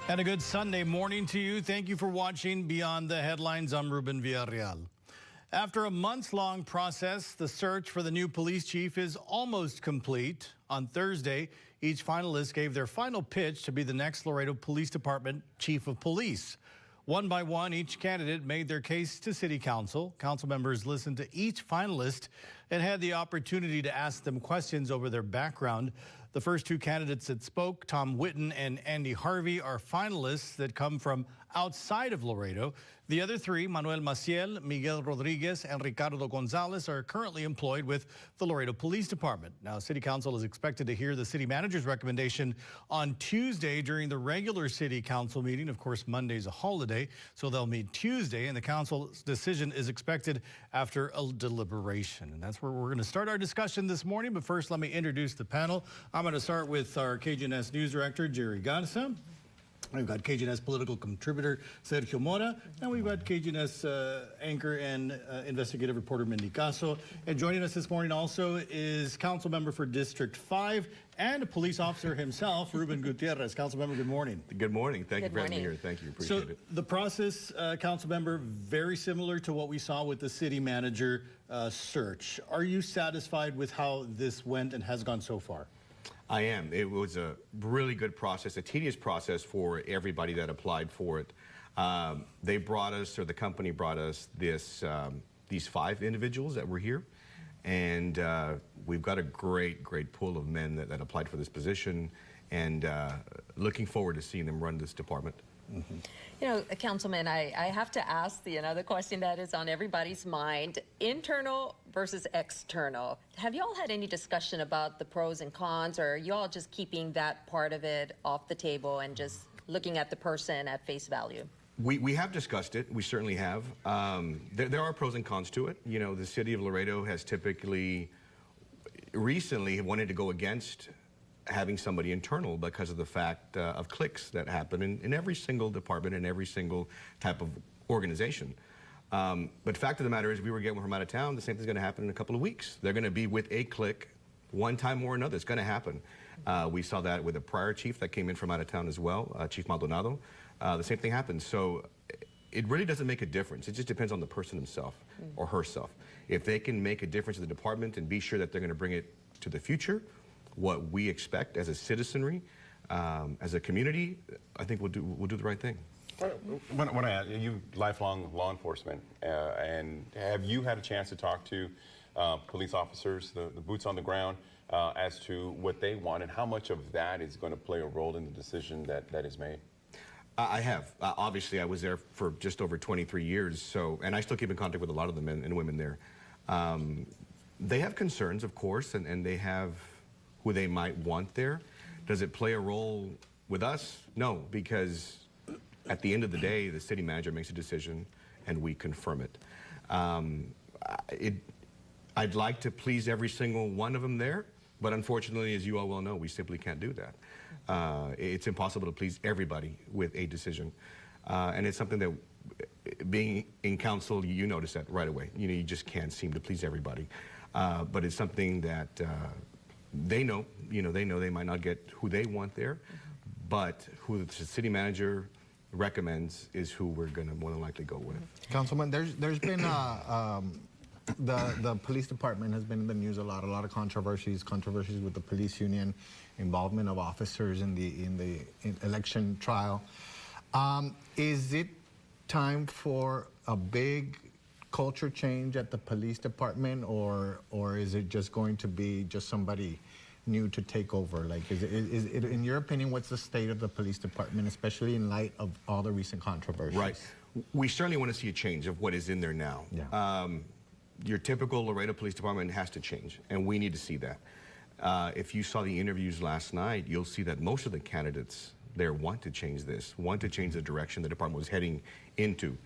And a good Sunday morning to you. Thank you for watching Beyond the Headlines. I'm Ruben Villarreal. After a months-long process, the search for the new police chief is almost complete. On Thursday, each finalist gave their final pitch to be the next Laredo Police Department chief of police. One by one, each candidate made their case to City Council. Council members listened to each finalist and had the opportunity to ask them questions over their background. The first two candidates that spoke, Tom Whitten and Andy Harvey, are finalists that come from outside of Laredo. The other three, Manuel Maciel, Miguel Rodriguez, and Ricardo Gonzalez, are currently employed with the Laredo Police Department. Now, City Council is expected to hear the city manager's recommendation on Tuesday during the regular City Council meeting. Of course, Monday's a holiday, so they'll meet Tuesday, and the council's decision is expected after a deliberation. And that's where we're going to start our discussion this morning. But first, let me introduce the panel. I'm going to start with our KGNS News Director, Jerry Garza. We've got KGNS political contributor Sergio Mora, and we've got KGNS anchor and investigative reporter Mindy Caso. And joining us this morning also is council member for District 5 and a police officer himself, Ruben Gutierrez. Council member, good morning. Good morning. Thank you for having me here. Thank you. Appreciate it. The process, council member, very similar to what we saw with the city manager search. Are you satisfied with how this went and has gone so far? I am. It was a really good process, a tedious process for everybody that applied for it. They brought us, or the company brought us, these 5 individuals that were here. And we've got a great pool of men that applied for this position, and looking forward to seeing them run this department. Mm-hmm. You know, Councilman, I have to ask the question that is on everybody's mind, internal versus external. Have you all had any discussion about the pros and cons, or are you all just keeping that part of it off the table and just looking at the person at face value? We have discussed it. We certainly have. There are pros and cons to it. You know, the city of Laredo has typically recently wanted to go against having somebody internal because of the fact of cliques that happen in every single department and every single type of organization. But fact of the matter is, we were getting from out of town. The same thing's going to happen in a couple of weeks. They're going to be with a clique one time or another. It's going to happen. We saw that with a prior chief that came in from out of town as well, Chief Maldonado. The same thing happened. So it really doesn't make a difference. It just depends on the person himself or herself. If they can make a difference in the department and be sure that they're going to bring it to the future, what we expect as a citizenry, as a community, I think we'll do the right thing. When you lifelong law enforcement, and have you had a chance to talk to police officers, the boots on the ground, as to what they want and how much of that is going to play a role in the decision that is made? I have. Obviously, I was there for just over 23 years, and I still keep in contact with a lot of the men and women there. They have concerns, of course, and they have who they might want there. Does it play a role with us? No, because at the end of the day, the city manager makes a decision and we confirm it. I'd like to please every single one of them there, but unfortunately, as you all well know, we simply can't do that. It's impossible to please everybody with a decision. And it's something that, being in council, you notice that right away. You know, you just can't seem to please everybody. But it's something that they know, they might not get who they want there, but who the city manager recommends is who we're going to more than likely go with. Councilman, there's been the police department has been in the news a lot of controversies with the police union, involvement of officers in the election trial. Is it time for a big culture change at the police department, or is it just going to be just somebody new to take over? Like, is it, in your opinion, what's the state of the police department, especially in light of all the recent controversies? Right. We certainly want to see a change of what is in there now. Yeah. Your typical Laredo Police Department has to change, and we need to see that. If you saw the interviews last night, you'll see that most of the candidates there want to change this, want to change the direction the department was heading into.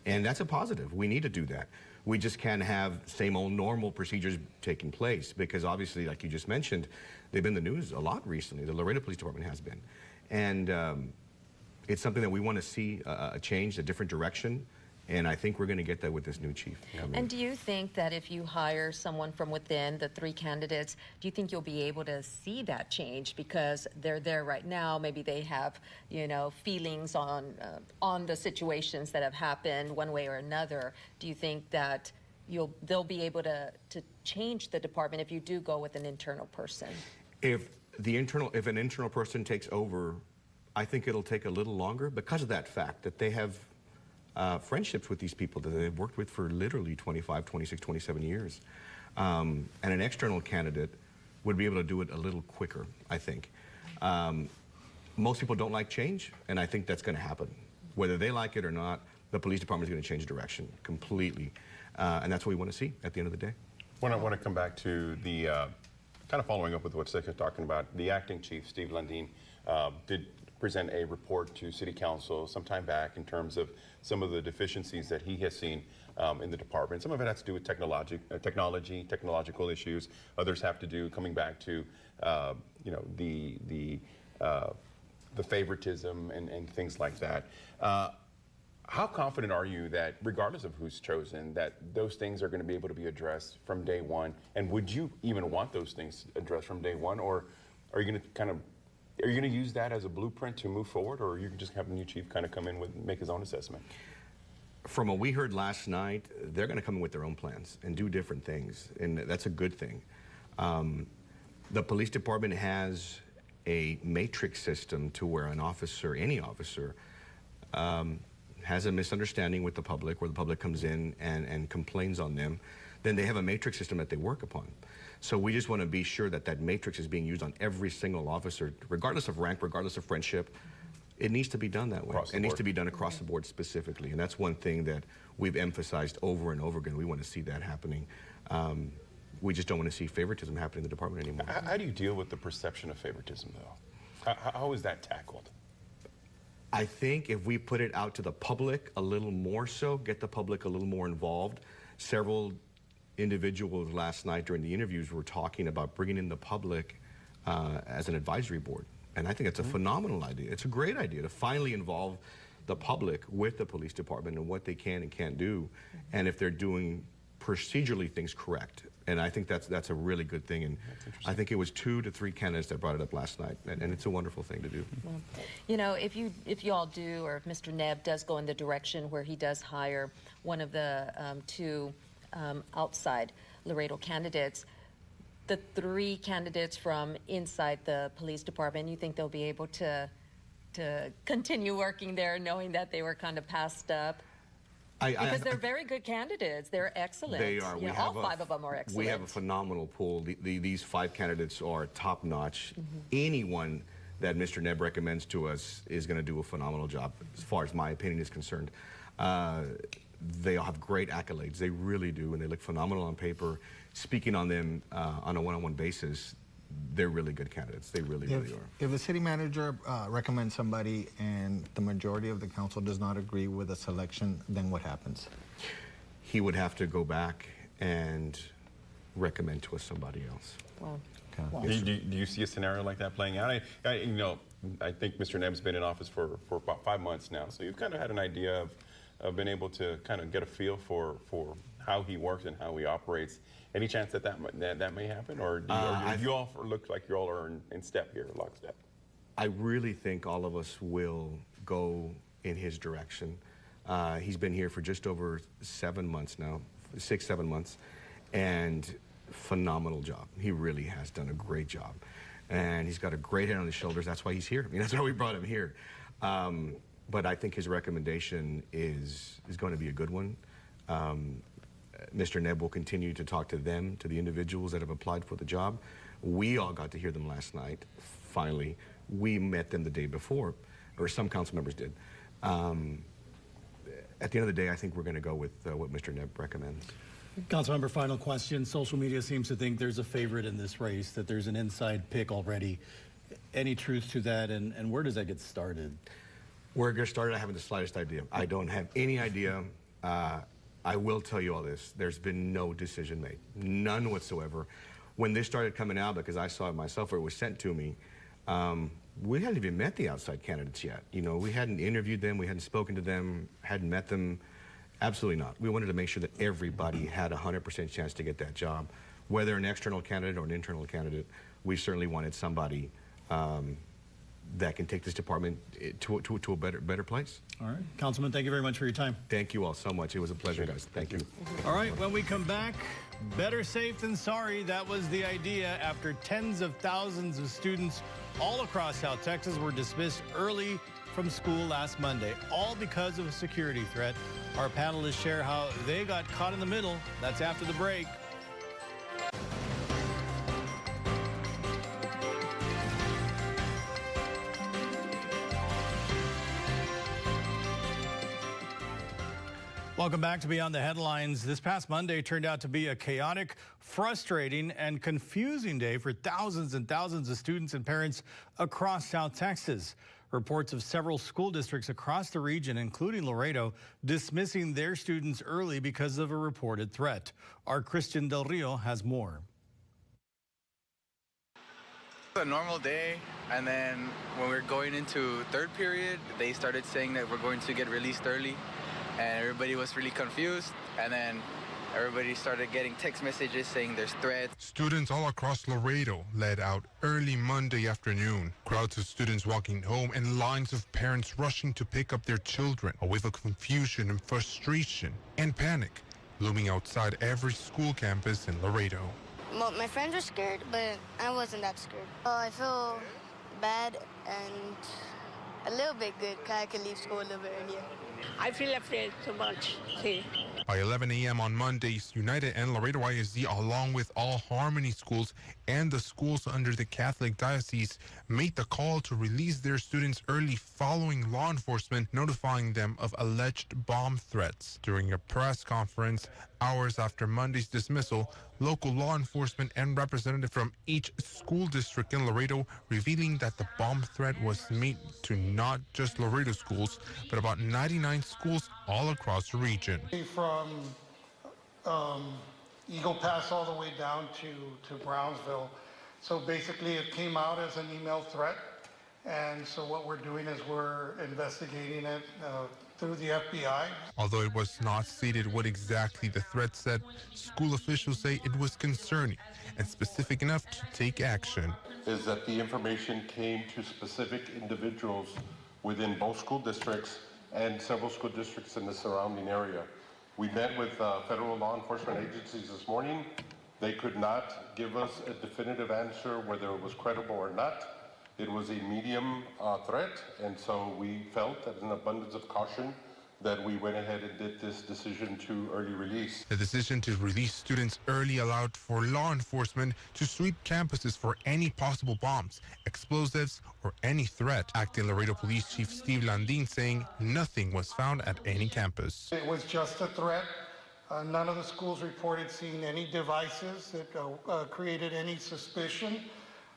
And that's a positive. We need to do that. We just can't have same old normal procedures taking place, because obviously, like you just mentioned, they've been in the news a lot recently. The Laredo Police Department has been. And it's something that we want to see a change, a different direction. And I think we're going to get that with this new chief. And do you think that if you hire someone from within the 3 candidates, do you think you'll be able to see that change because they're there right now? Maybe they have, feelings on the situations that have happened one way or another. Do you think that they'll be able to change the department if you do go with an internal person? If an internal person takes over, I think it'll take a little longer because of that fact that they have friendships with these people that they've worked with for literally 25, 26, 27 years. And an external candidate would be able to do it a little quicker, I think. Most people don't like change, and I think that's going to happen. Whether they like it or not, the police department is going to change direction completely. And that's what we want to see at the end of the day. I want to come back to the, kind of following up with what Sika was talking about, the acting chief, Steve Landine, did present a report to City Council some time back in terms of some of the deficiencies that he has seen in the department. Some of it has to do with technological issues. Others have to do coming back to the favoritism and things like that. How confident are you that, regardless of who's chosen, that those things are going to be able to be addressed from day one? And would you even want those things addressed from day one, or are you going to use that as a blueprint to move forward, or you can just have the new chief kind of come in with make his own assessment? From what we heard last night, they're going to come in with their own plans and do different things, and that's a good thing. The police department has a matrix system to where any officer, has a misunderstanding with the public, where the public comes in and complains on them, then they have a matrix system that they work upon. So we just want to be sure that that matrix is being used on every single officer, regardless of rank, regardless of friendship. It needs to be done that way. It needs to be done across the board specifically. And that's one thing that we've emphasized over and over again. We want to see that happening. We just don't want to see favoritism happening in the department anymore. How do you deal with the perception of favoritism, though? How is that tackled? I think if we put it out to the public a little more so, get the public a little more involved. Several individuals last night during the interviews were talking about bringing in the public as an advisory board. And I think it's a phenomenal idea. It's a great idea to finally involve the public with the police department and what they can and can't do, and if they're doing procedurally things correct. And I think that's a really good thing. And I think it was 2 to 3 candidates that brought it up last night, and it's a wonderful thing to do. Well, if you all do, or if Mr. Nebb does go in the direction where he does hire one of the 2 outside Laredo candidates, the 3 candidates from inside the police department, you think they'll be able to continue working there, knowing that they were kind of passed up? Because they're very good candidates. They're excellent. They are. All 5 of them are excellent. We have a phenomenal pool. These 5 candidates are top-notch. Anyone that Mr. Nebb recommends to us is going to do a phenomenal job, as far as my opinion is concerned. They all have great accolades. They really do, and they look phenomenal on paper. Speaking on them on a one-on-one basis, they're really good candidates. They really are. If the city manager recommends somebody and the majority of the council does not agree with the selection, then what happens? He would have to go back and recommend to us somebody else. Well, Yes, Do you see a scenario like that playing out? I think Mr. Nebb's been in office for about 5 months now, so you've kind of had an idea of being able to kind of get a feel for how he works and how he operates. Any chance that may happen, or do you all look like you all are in step here, lockstep? I really think all of us will go in his direction. He's been here for just over 7 months now, 6, 7 months, and phenomenal job. He really has done a great job, and he's got a great head on his shoulders. That's why he's here. I mean, that's why we brought him here. But I think his recommendation is going to be a good one. Mr. Nebb will continue to talk to them, to the individuals that have applied for the job. We all got to hear them last night, finally. We met them the day before, or some council members did. At the end of the day, I think we're going to go with what Mr. Nebb recommends. Councilmember, final question. Social media seems to think there's a favorite in this race, that there's an inside pick already. Any truth to that, and where does that get started? Where it gets started, I haven't the slightest idea. I don't have any idea. I will tell you all this. There's been no decision made, none whatsoever. When this started coming out, because I saw it myself or it was sent to me, we hadn't even met the outside candidates yet. You know, we hadn't interviewed them, we hadn't spoken to them, hadn't met them. Absolutely not. We wanted to make sure that everybody had a 100% chance to get that job. Whether an external candidate or an internal candidate, we certainly wanted somebody that can take this department to a better place. All right. Councilman, thank you very much for your time. Thank you all so much. It was a pleasure, guys. Thank you. All right, when we come back, better safe than sorry. That was the idea after tens of thousands of students all across South Texas were dismissed early from school last Monday, all because of a security threat. Our panelists share how they got caught in the middle. That's after the break. Welcome back to Beyond the Headlines. This past Monday turned out to be a chaotic, frustrating, and confusing day for thousands and thousands of students and parents across South Texas. Reports of several school districts across the region, including Laredo, dismissing their students early because of a reported threat. Our Christian Del Rio has more. A normal day, and then when we're going into third period, they started saying that we're going to get released early. And everybody was really confused, and then everybody started getting text messages saying there's threats. Students all across Laredo led out early Monday afternoon. Crowds of students walking home and lines of parents rushing to pick up their children. A wave of confusion and frustration and panic looming outside every school campus in Laredo. Well, my friends were scared, but I wasn't that scared. I feel bad and a little bit good because I could leave school a little bit earlier. I feel afraid too much. See. By 11 a.m. on Mondays, United and Laredo ISD, along with all Harmony schools and the schools under the Catholic Diocese, made the call to release their students early following law enforcement notifying them of alleged bomb threats. During a press conference hours after Monday's dismissal, local law enforcement and representatives from each school district in Laredo revealing that the bomb threat was made to not just Laredo schools, but about 99 schools all across the region. From Eagle Pass all the way down to Brownsville. So basically it came out as an email threat. And so what we're doing is we're investigating it through the FBI. Although it was not stated what exactly the threat said, school officials say it was concerning and specific enough to take action. Is that the information came to specific individuals within both school districts and several school districts in the surrounding area. We met with federal law enforcement agencies this morning. They could not give us a definitive answer whether it was credible or not. It was a medium threat, and so we felt that in an abundance of caution that we went ahead and did this decision to early release. The decision to release students early allowed for law enforcement to sweep campuses for any possible bombs, explosives, or any threat. Acting Laredo Police Chief Steve Landin saying nothing was found at any campus. It was just a threat. None of the schools reported seeing any devices that created any suspicion.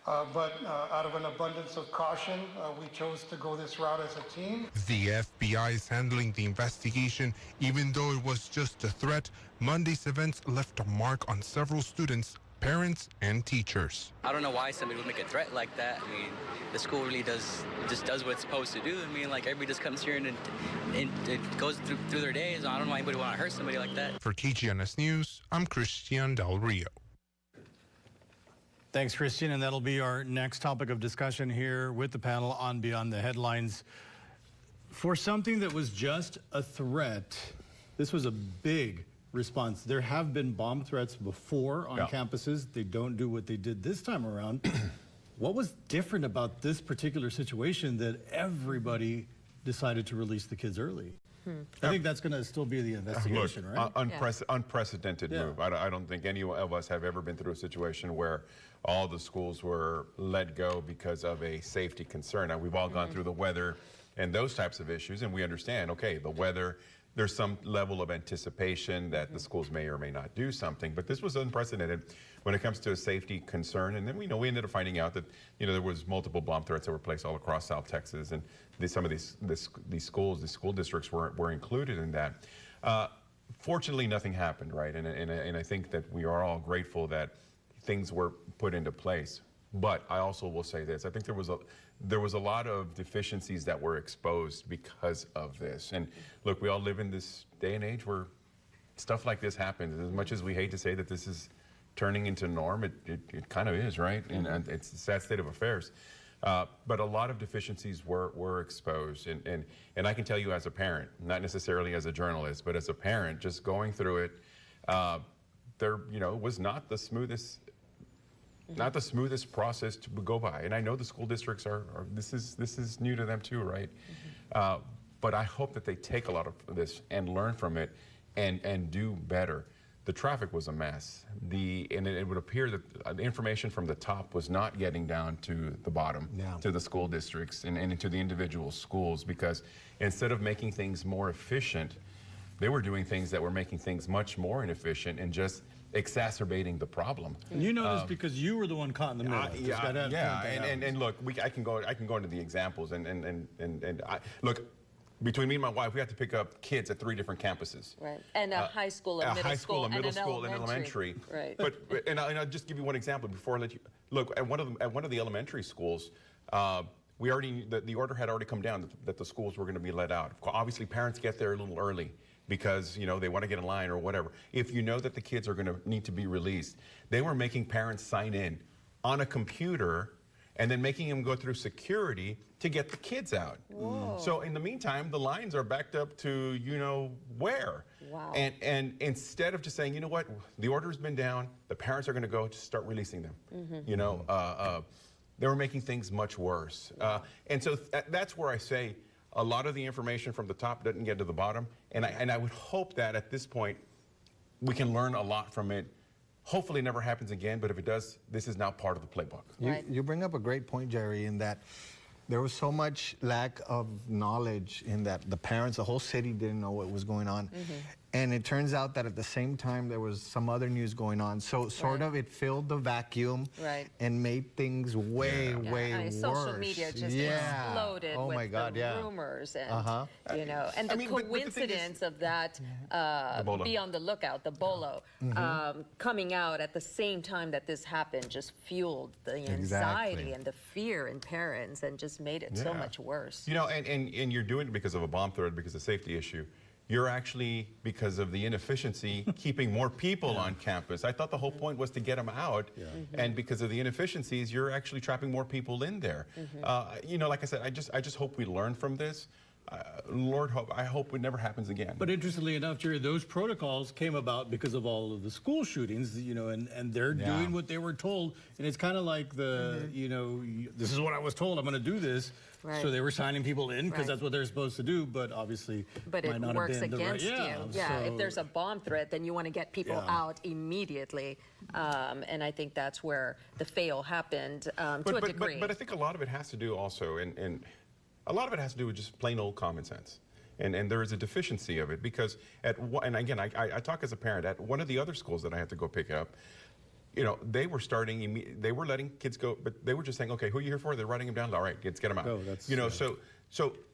But out of an abundance of caution, we chose to go this route as a team. The FBI is handling the investigation. Even though it was just a threat, Monday's events left a mark on several students, parents, and teachers. I don't know why somebody would make a threat like that. I mean, the school really does what it's supposed to do. I mean, like, everybody just comes here and it goes through their days. I don't know why anybody want to hurt somebody like that. For KGNS News, I'm Christian Del Rio. Thanks, Christian, and that'll be our next topic of discussion here with the panel on Beyond the Headlines. For something that was just a threat, this was a big response. There have been bomb threats before on campuses. They don't do what they did this time around. What was different about this particular situation that everybody decided to release the kids early? I think that's going to still be the investigation, right? Unprecedented move. I don't think any of us have ever been through a situation where all the schools were let go because of a safety concern. Now, we've all gone through the weather and those types of issues, and we understand, okay, the weather, there's some level of anticipation that the schools may or may not do something, but this was unprecedented when it comes to a safety concern. And then we ended up finding out that there was multiple bomb threats that were placed all across South Texas, and some of these schools, these school districts were included in that. Fortunately, nothing happened, right? And I think that we are all grateful that things were put into place. But I also will say this: I think there was a lot of deficiencies that were exposed because of this. And look, we all live in this day and age where stuff like this happens. As much as we hate to say that this is turning into norm, it kind of is, right? And it's a sad state of affairs. But a lot of deficiencies were exposed, and I can tell you as a parent, not necessarily as a journalist, but as a parent, just going through it, there was not the smoothest. Not the smoothest process to go by, and I know the school districts are this is new to them too, right? But I hope that they take a lot of this and learn from it, and do better. The traffic was a mess. And it would appear that the information from the top was not getting down to the bottom, to the school districts and to the individual schools, because instead of making things more efficient, they were doing things that were making things much more inefficient and just exacerbating the problem. And you know this because you were the one caught in the middle. And look, I can go into the examples, and look, between me and my wife, we had to pick up kids at 3 different campuses. Right, and a high school, a middle school, and elementary. Right. And I'll just give you one example before I let you look at one of the elementary schools. We already the order had already come down that the schools were going to be let out. Obviously, parents get there a little early, because they want to get in line or whatever. If you know that the kids are going to need to be released, they were making parents sign in on a computer and then making them go through security to get the kids out. Whoa. So in the meantime, the lines are backed up to where. Wow. And instead of just saying, you know what, the order's been down, the parents are going to go just start releasing them. They were making things much worse. And so that's where I say, a lot of the information from the top doesn't get to the bottom, and I would hope that at this point we can learn a lot from it. Hopefully it never happens again, but if it does, this is now part of the playbook. You bring up a great point, Jerry, in that there was so much lack of knowledge in that the parents, the whole city didn't know what was going on. And it turns out that at the same time, there was some other news going on. So sort of it filled the vacuum and made things way worse. Social media just exploded with the rumors and, and the coincidence of that, be on the lookout, the bolo, coming out at the same time that this happened just fueled the anxiety and the fear in parents and just made it so much worse. And you're doing it because of a bomb threat, because of a safety issue. You're actually, because of the inefficiency, keeping more people on campus. I thought the whole point was to get them out, and because of the inefficiencies, you're actually trapping more people in there. Like I said, I just hope we learn from this. Lord, I hope it never happens again. But interestingly enough, Jerry, those protocols came about because of all of the school shootings, and they're doing what they were told. And it's kind of like this is what I was told, I'm going to do this. Right. So they were signing people in because that's what they're supposed to do, but obviously it might works have been against the right, you. If there's a bomb threat, then you want to get people out immediately. And I think that's where the fail happened to a degree. But I think a lot of it has to do also, and a lot of it has to do with just plain old common sense. And there is a deficiency of it because and again, I talk as a parent at one of the other schools that I had to go pick up. They were they were letting kids go, but they were just saying, okay, who are you here for? They're writing them down. All right, kids, get them out.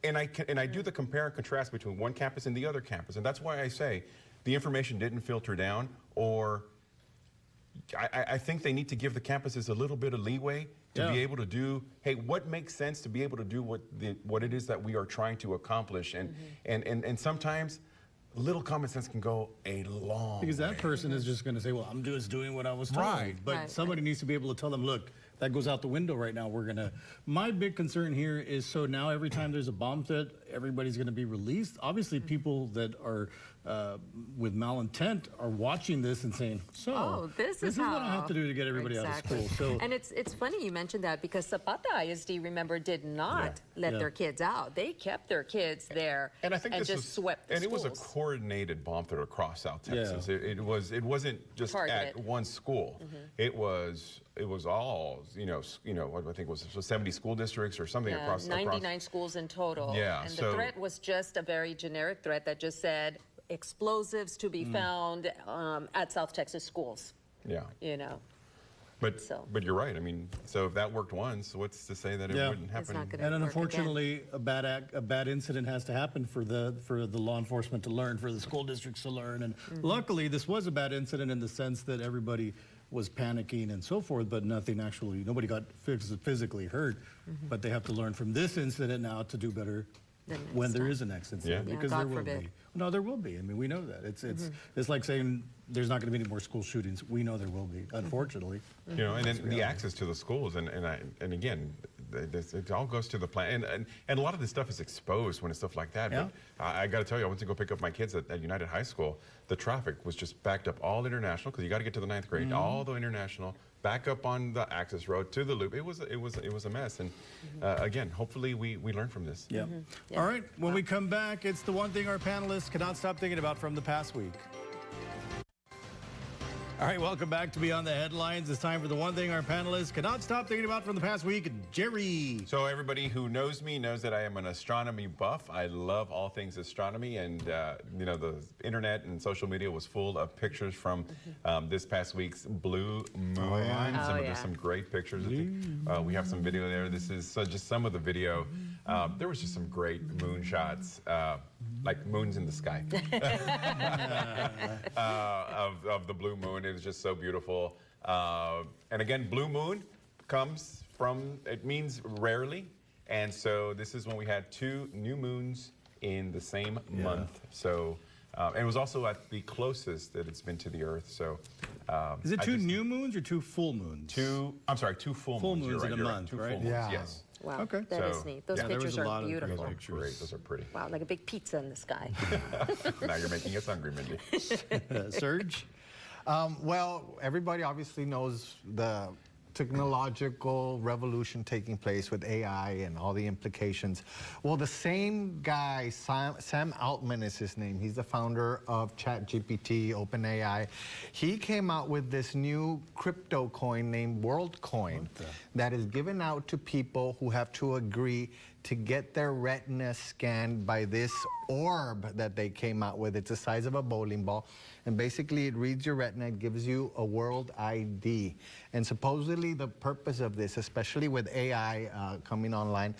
And I do the compare and contrast between one campus and the other campus. And that's why I say the information didn't filter down, or I think they need to give the campuses a little bit of leeway to be able to do, hey, what makes sense to be able to do what it is that we are trying to accomplish. And sometimes little common sense can go a long Because that way. person is just going to say, well, I'm just doing what I was told. Right. But somebody needs to be able to tell them, look, that goes out the window right now. My big concern here is, so now every time there's a bomb threat, everybody's going to be released. Obviously, people that are with malintent are watching this and saying, so this is what I have to do to get everybody out of school. So, and it's funny you mentioned that, because Zapata ISD, remember, did not let their kids out. They kept their kids there and I think swept the schools. It was a coordinated bomb threat across South Texas. It wasn't just targeted at one school. It was all, what I think was 70 school districts or something across 99 schools in total. Yeah, and the threat was just a very generic threat that just said explosives to be found at South Texas schools. Yeah. But you're right. I mean, so if that worked once, what's to say that it wouldn't happen? And unfortunately, a bad incident has to happen for the law enforcement to learn, for the school districts to learn. And luckily, this was a bad incident in the sense that everybody was panicking and so forth, but nobody got physically hurt. But they have to learn from this incident now to do better when there is a next incident, because there will be. No, there will be. I mean, we know that. It's like saying there's not going to be any more school shootings. We know there will be, unfortunately. You know, and then the access to the schools, and again, it all goes to the plan, and a lot of this stuff is exposed when it's stuff like that. But I got to tell you, I went to go pick up my kids at United High School. The traffic was just backed up all international, because you got to get to the 9th grade, all the international, back up on the access road to the loop. It was a mess, and again, hopefully we learn from this. Yeah. All right. When we come back, it's the one thing our panelists cannot stop thinking about from the past week. All right, welcome back to Beyond the Headlines. It's time for the one thing our panelists cannot stop thinking about from the past week. Jerry. So everybody who knows me knows that I am an astronomy buff. I love all things astronomy, and you know, the internet and social media was full of pictures from this past week's blue moon. There's some great pictures. We have some video there. This is just some of the video. There was just some great moon shots, like moons in the sky, of the blue moon. It was just so beautiful. And again, blue moon comes from, it means rarely. And so this is when we had 2 new moons in the same month. So, and it was also at the closest that it's been to the Earth. So, is it 2 new moons or 2 full moons? 2 full moons. Moons in a month, 2 right? full moons, yes. Wow, that is neat. Those pictures are beautiful. Those are great. Those are pretty. Wow, like a big pizza in the sky. Now you're making us hungry, Mindy. Serge? Well, everybody obviously knows the technological revolution taking place with AI and all the implications. Well, the same guy, Sam Altman is his name. He's the founder of ChatGPT, OpenAI. He came out with this new crypto coin named WorldCoin that is given out to people who have to agree to get their retina scanned by this orb that they came out with. It's the size of a bowling ball. And basically, it reads your retina. It gives you a world ID. And supposedly, the purpose of this, especially with AI coming online,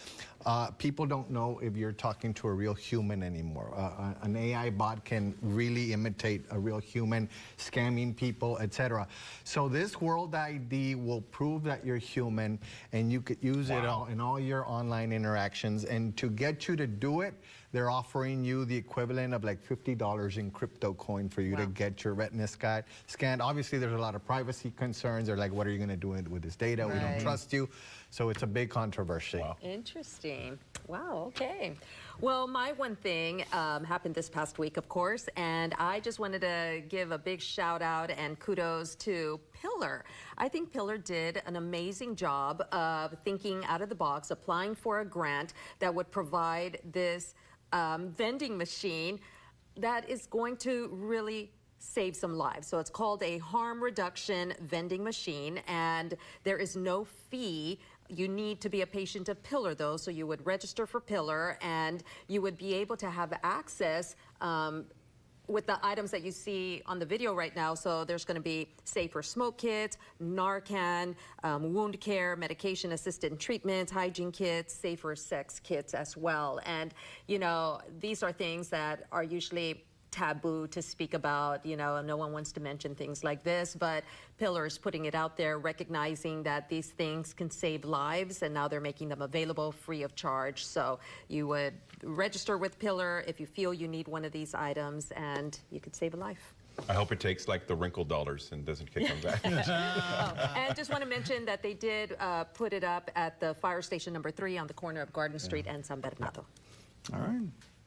people don't know if you're talking to a real human anymore. An AI bot can really imitate a real human, scamming people, etc. So this world ID will prove that you're human, and you could use it in all your online interactions. And to get you to do it, they're offering you the equivalent of like $50 in crypto coin for you to get your retina scanned. Obviously, there's a lot of privacy concerns. They're like, what are you going to do with this data? We don't trust you. So it's a big controversy. Wow. Interesting. Wow, okay. Well, my one thing happened this past week, of course, and I just wanted to give a big shout out and kudos to Pillar. I think Pillar did an amazing job of thinking out of the box, applying for a grant that would provide this vending machine that is going to really save some lives. So it's called a harm reduction vending machine, and there is no fee. You need to be a patient of Pillar, though, so you would register for Pillar, and you would be able to have access with the items that you see on the video right now. So there's going to be safer smoke kits, Narcan, wound care, medication-assisted treatments, hygiene kits, safer sex kits as well. And, you know, these are things that are usually taboo to speak about. You know, no one wants to mention things like this, but Pillar is putting it out there, recognizing that these things can save lives, and now they're making them available free of charge. So you would register with Pillar if you feel you need one of these items, and you could save a life. I hope it takes like the wrinkled dollars and doesn't kick them back. And just want to mention that they did put it up at the fire station number 3 on the corner of Garden Street and San Bernardo. All right.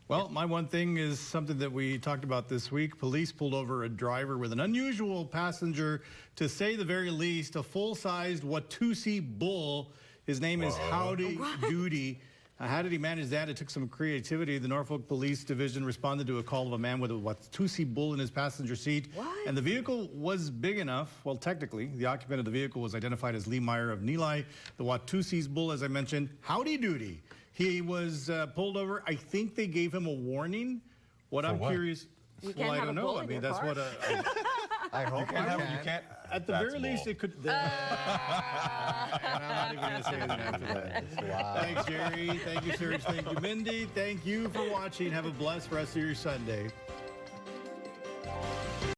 Well, my one thing is something that we talked about this week. Police pulled over a driver with an unusual passenger, to say the very least, a full-sized Watusi bull. His name is Howdy Doody. How did he manage that? It took some creativity. The Norfolk Police Division responded to a call of a man with a Watusi bull in his passenger seat. What? And the vehicle was big enough. Well, technically, the occupant of the vehicle was identified as Lee Meyer of Nilai. The Watusi's bull, as I mentioned, Howdy Doody. He was pulled over. I think they gave him a warning. What I'm curious. You can't well, I have don't a know. bull I in mean, your that's car? what. I hope You can't. At the very least, it could. And I'm not even going to say anything after that. Wow. Thanks, Jerry. Thank you, Serge. Thank you, Mindy. Thank you for watching. Have a blessed rest of your Sunday.